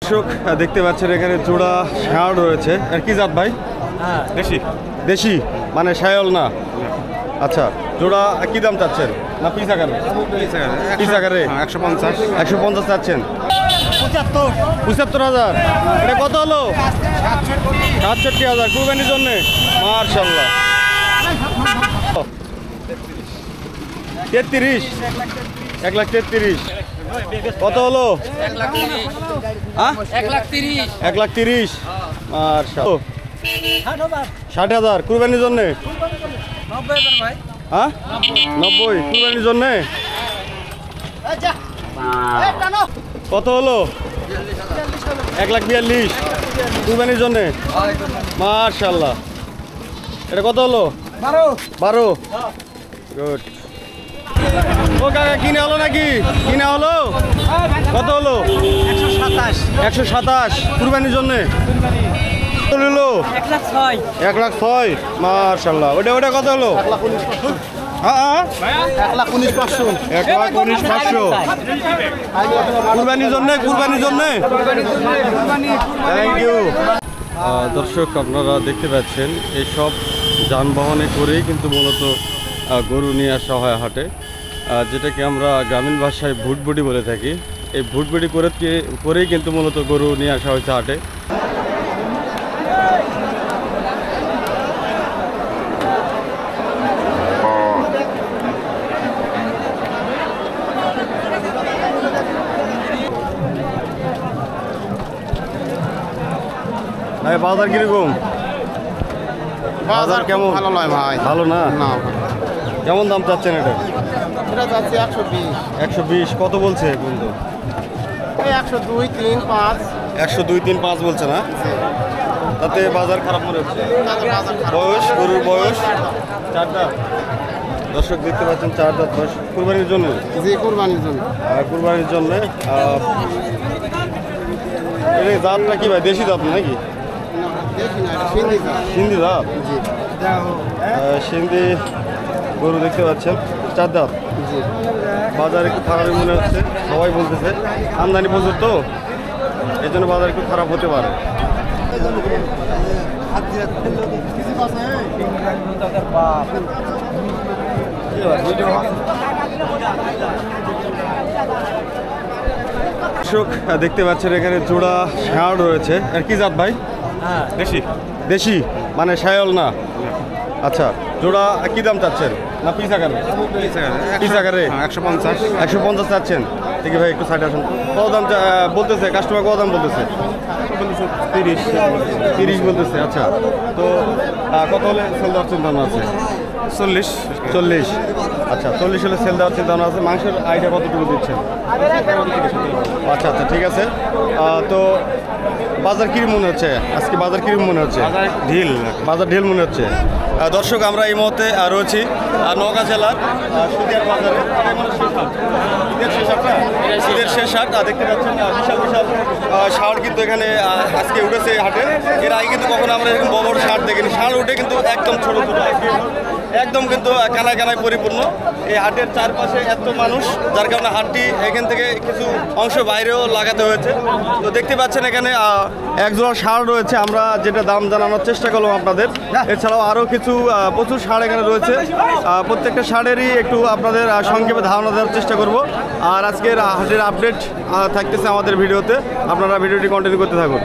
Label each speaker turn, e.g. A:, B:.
A: দর্শক দেখতে পাচ্ছেন এখানে জোড়া ষাঁড় রয়েছে। আর কি জাত ভাই?
B: দেশি।
A: দেশি মানে শায়ল না? আচ্ছা, জোড়া কি দাম চাচ্ছেন? না পিস আকারে? পিস আকারে
B: 150।
A: 150 চাচ্ছেন। 75,000। এটা কত হলো? 67,000 কুরবানির জন্য। মাশাআল্লাহ। 33, 1,33,000। কত হলো? 1,30,000। মাশাআল্লাহ। 60,000 কুরবানির জন্য। হ্যাঁ 90 কুরবানির জন্য। কত হলো? 1,42,000 কুরবানির জন্য। মাশাআল্লাহ। এটা কত হলো? 12। গুড। ও কাকা কিনে হলো নাকি? কিনা হলো? কত হলো? 127 কুরবানির জন্য। কত হলো? 1,06,000। মাশাআল্লাহ। ওটা কত হলো?
B: 1,19,500।
A: 1,19,500 কুরবানির জন্য। Thank you. দর্শক আপনারা দেখতে পাচ্ছেন এইসব যানবাহনে করেই কিন্তু মূলত গরু নিয়ে আসা হয় হাটে, যেটাকে আমরা গ্রামীণ ভাষায় ভুটবুটি বলে থাকি। এই ভুটবুটি করেই কিন্তু মূলত গরু নিয়ে আসা হয়েছে হাটে। ভাই বাজার কিরকম? বাজার কেমন?
B: ভালো নয় ভাই।
A: ভালো না?
B: না
A: কেমন দাম চাচ্ছেন এটা?
B: এটা যাচ্ছে 120।
A: 120 কত বলছে কিন্তু?
B: 102, 3, 5।
A: 102, 3, 5 বলছে না? তাতে বাজার খারাপ মনে হচ্ছে। বয়স, গরুর বয়স 4 দাঁত। দর্শক দেখতে পাচ্ছেন 4 দাঁত বয়স। কুরবানির জন্য?
B: জি, কুরবানির জন্য।
A: কুরবানির জন্য। এই জাতটা কি ভাই, দেশি জাত নাকি? সিন্ধি জাত। সিন্ধি গরু দেখতে পাচ্ছেন 4 দাঁত। বাজার একটু খারাপই মনে হচ্ছে, সবাই বলতেছে আমদানি প্রচুর তো, এই জন্য বাজার একটু খারাপ হতে পারে। দর্শক দেখতে পাচ্ছেন এখানে জোড়া ষাঁড় রয়েছে। আর কি জাত ভাই?
B: দেশি।
A: দেশি মানে শায়ল না? আচ্ছা, জোড়া কি দাম চাচ্ছেন? না পিস আকারে? পিস আকারে
B: 150।
A: 150 চাচ্ছেন। ঠিক ভাই, একটু সাইড আসুন। কত দাম বলতেছে কাস্টমার? কত দাম বলতেছে? 30 বলতেছে। আচ্ছা, তো কত হলে সেল দেওয়ার চিন্তা ভাবনা আছে? 40। আচ্ছা, 40 হলে সেল দেওয়ার চিন্তা ভাবনা আছে। মাংসের আইডিয়া কতটুকু দিচ্ছেন? আচ্ছা, ঠিক আছে। তো বাজার কিরকম মনে হচ্ছে আজকে? বাজার কিরকম মনে হচ্ছে? বাজার ঢিল মনে হচ্ছে। দর্শক আমরা এই মুহূর্তে রয়েছি নওগাঁ জেলার সুদিয়ার বাজারে। ঈদের শেষ হাট। দেখতে পাচ্ছেন বিশাল ষাঁড় কিন্তু এখানে আজকে উঠেছে হাটে। এর আগে কিন্তু কখনো আমরা এরকম বড় ষাঁড় দেখিনি। ষাঁড় উঠে কিন্তু একদম ছোট একদম কিন্তু কানায় পরিপূর্ণ। এই হাটের চারপাশে এত মানুষ, যার কারণে হাটটি এখান থেকে কিছু অংশ বাইরেও লাগাতে হয়েছে। তো দেখতে পাচ্ছেন এখানে একজোড়া ষাঁড় রয়েছে। আমরা যেটা দাম জানানোর চেষ্টা করলাম আপনাদের। এছাড়াও আরও কিছু প্রচুর ষাঁড় এখানে রয়েছে। প্রত্যেকটা ষাঁড়েরই একটু আপনাদের সংক্ষেপে ধারণা দেওয়ার চেষ্টা করব। আর আজকের হাটের আপডেট থাকতেছে আমাদের ভিডিওতে। আপনারা ভিডিওটি কন্টিনিউ করতে থাকুন।